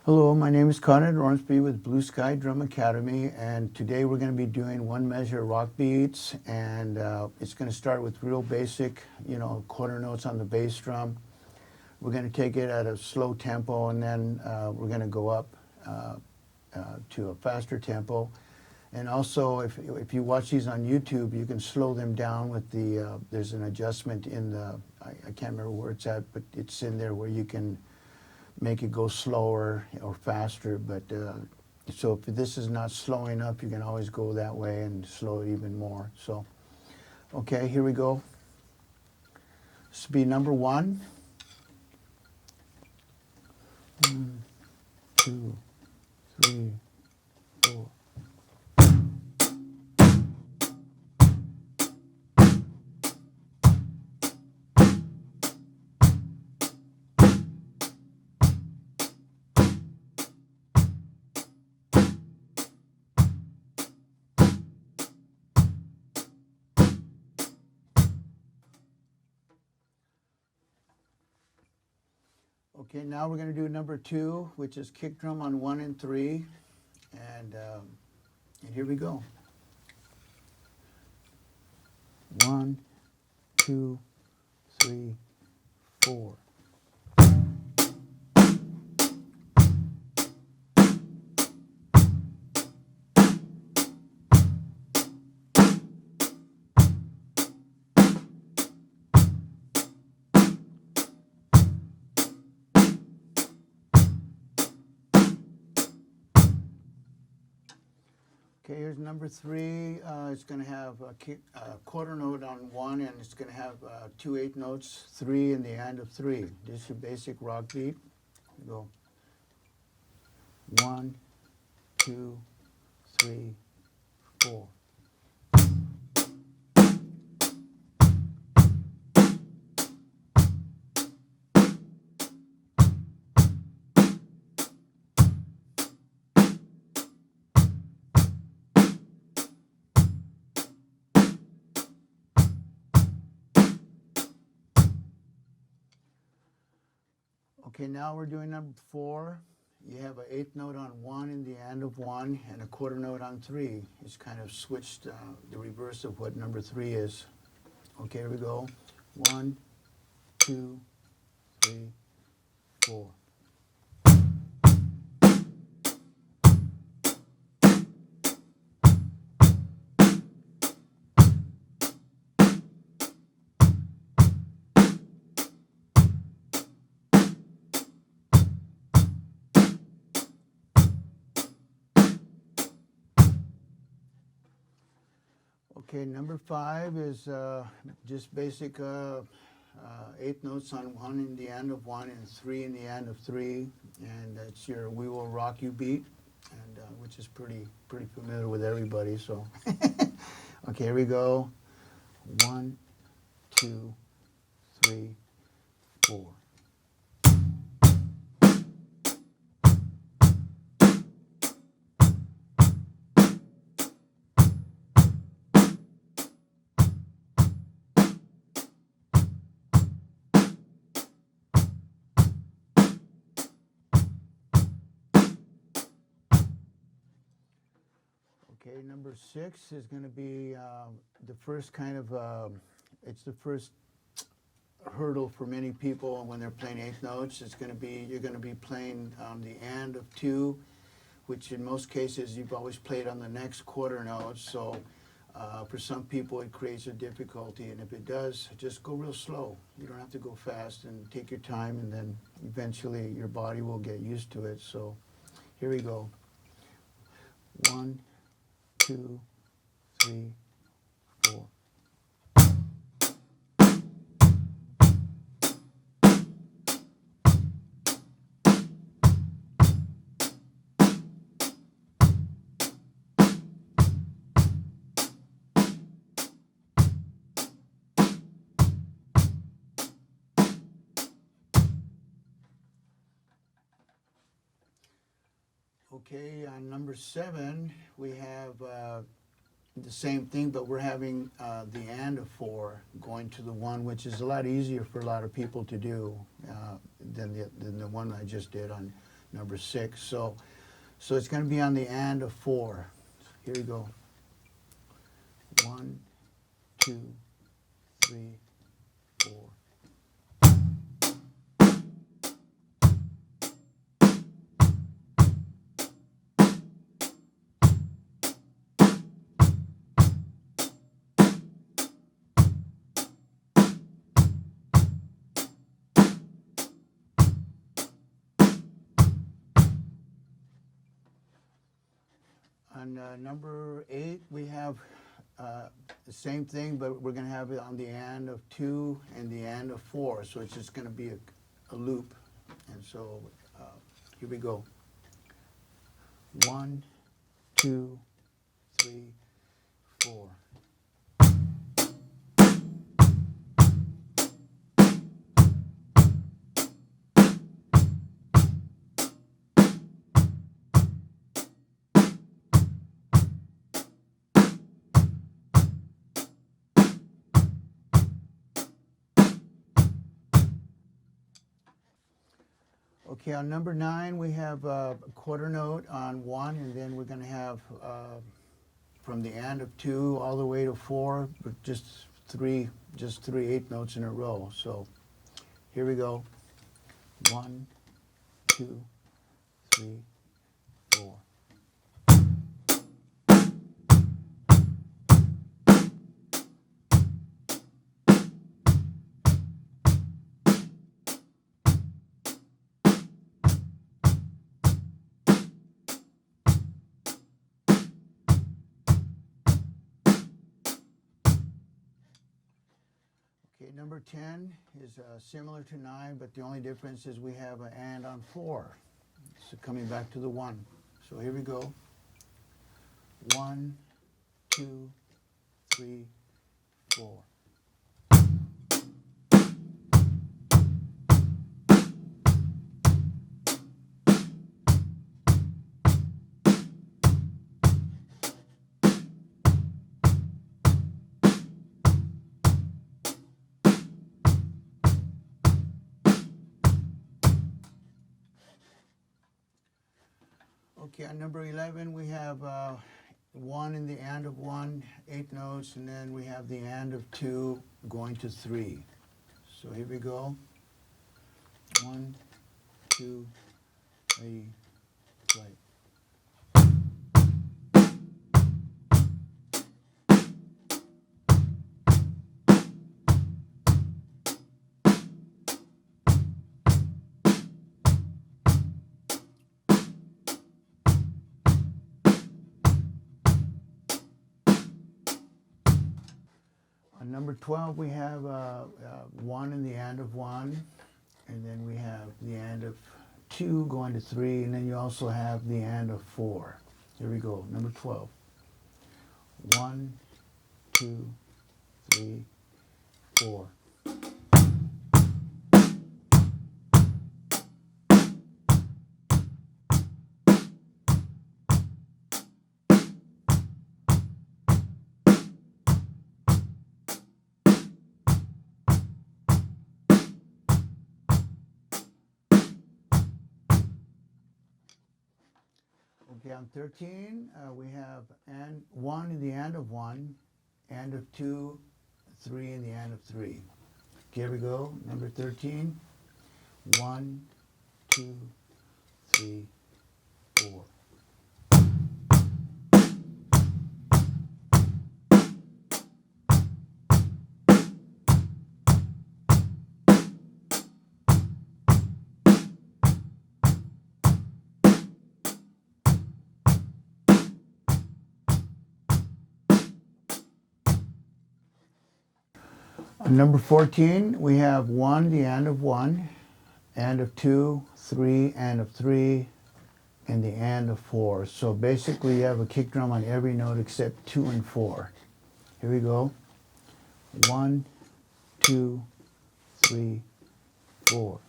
Hello, my name is Conrad Ormsby with Blue Sky Drum Academy, and today we're going to be doing one measure rock beats, and it's going to start with real basic, quarter notes on the bass drum. We're going to take it at a slow tempo, and then we're going to go up to a faster tempo. And also, if you watch these on YouTube, you can slow them down with the, there's an adjustment in the, I can't remember where it's at, but it's in there where you can make it go slower or faster. But so if this is not slowing up, you can always go that way and slow it even more. So, okay, here we go. This will be number 1. 1, 2, 3, 4. Okay, now we're going to do number 2, which is kick drum on 1 and 3, and here we go. 1, 2, 3, 4. Okay, here's number 3. It's going to have a quarter note on 1, and it's going to have 2 8 notes, 3 in the end of 3. This is your basic rock beat. You go 1, 2, 3, 4. Okay, now we're doing number 4. You have an 8th note on 1 in the end of 1 and a quarter note on 3. It's kind of switched the reverse of what number 3 is. Okay, here we go. 1, 2, 3, 4. Okay, number 5 is just basic 8 notes on 1 in the end of 1 and 3 in the end of 3, and that's your "We Will Rock You" beat, and which is pretty familiar with everybody. So, okay, here we go. 1, 2, 3, 4. Okay, number 6 is going to be the first kind of, it's the first hurdle for many people when they're playing 8 notes. It's going to be, you're going to be playing the and of 2, which in most cases you've always played on the next quarter notes. So for some people it creates a difficulty, and if it does, just go real slow. You don't have to go fast, and take your time, and then eventually your body will get used to it. So here we go. 1, 2, 3, 4. Okay, on number 7, we have the same thing, but we're having the and of 4 going to the 1, which is a lot easier for a lot of people to do than the one I just did on number 6. So it's going to be on the and of 4. Here we go. 1, 2, 3, 4. On number 8, we have the same thing, but we're going to have it on the and of 2 and the and of 4. So it's just going to be a loop. And so here we go. 1, 2, 3, 4. Okay, on number 9, we have a quarter note on 1, and then we're going to have from the and of 2 all the way to 4, but just three 8th notes in a row. So here we go. 1, 2, 3, 4. Okay, number 10 is similar to 9, but the only difference is we have an and on 4. So coming back to the 1. So here we go. 1, 2, 3, 4. Okay, on number 11, we have 1 in the and of 1, 8 notes, and then we have the and of 2 going to 3. So here we go. 1, 2, 3, play. On number 12, we have 1 in the and of 1, and then we have the and of 2 going to 3, and then you also have the and of 4. Here we go, number 12. 1, 2, 3, 4. Okay, on 13, we have and 1 in the and of 1, and of 2, 3 in the and of 3. Okay, here we go, number 13. 1, 2, 3, 4. On number 14, we have 1, the and of 1, and of 2, 3, and of 3, and the and of 4. So basically you have a kick drum on every note except 2 and 4. Here we go. 1, 2, 3, 4.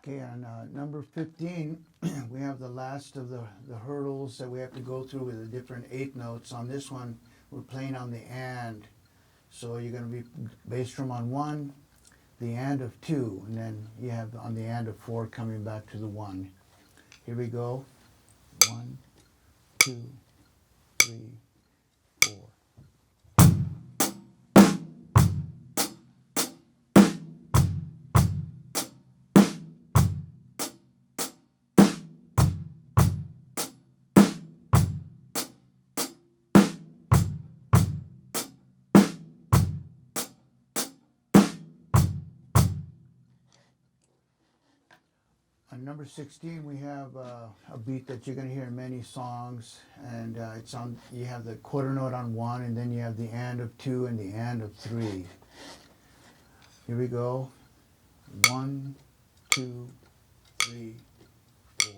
Okay, on number 15, we have the last of the hurdles that we have to go through with the different eighth notes. On this one, we're playing on the and. So you're going to be bass drum on 1, the and of 2, and then you have on the and of 4 coming back to the 1. Here we go. 1, 2, 3, 4. On number 16, we have a beat that you're going to hear in many songs, and it's on. You have the quarter note on 1, and then you have the and of 2 and the and of 3. Here we go. 1, 2, 3, 4.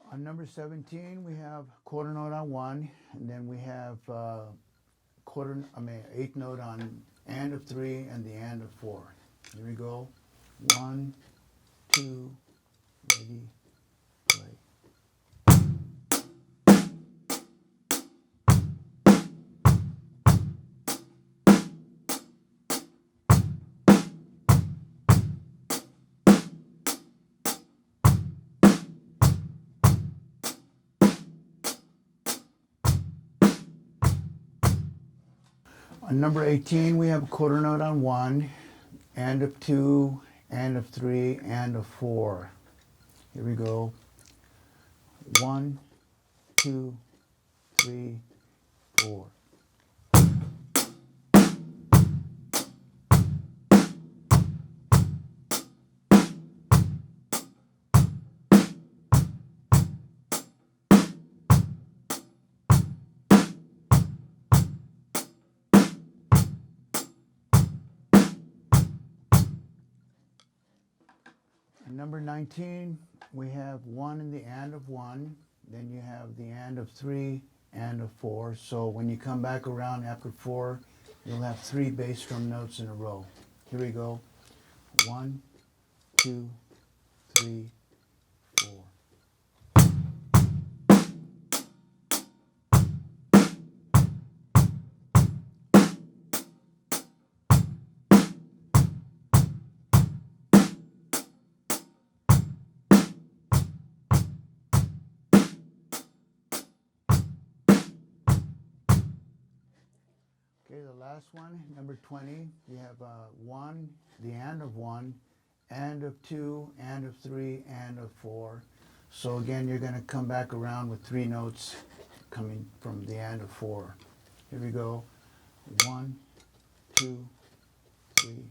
On number 17, we have quarter note on 1, and then we have eighth note on and of 3 and the and of 4. Here we go. 1, 2, ready, play. On number 18, we have a quarter note on 1, and of 2, and of 3, and of 4. Here we go. 1, 2, 3, 4. Number 19, we have 1 in the and of 1, then you have the and of 3, and of 4. So when you come back around after 4, you'll have 3 bass drum notes in a row. Here we go. 1, 2, 3, 4. Okay, the last one, number 20, you have 1, the and of 1, and of 2, and of 3, and of 4. So again, you're going to come back around with 3 notes coming from the and of 4. Here we go. 1, 2, 3,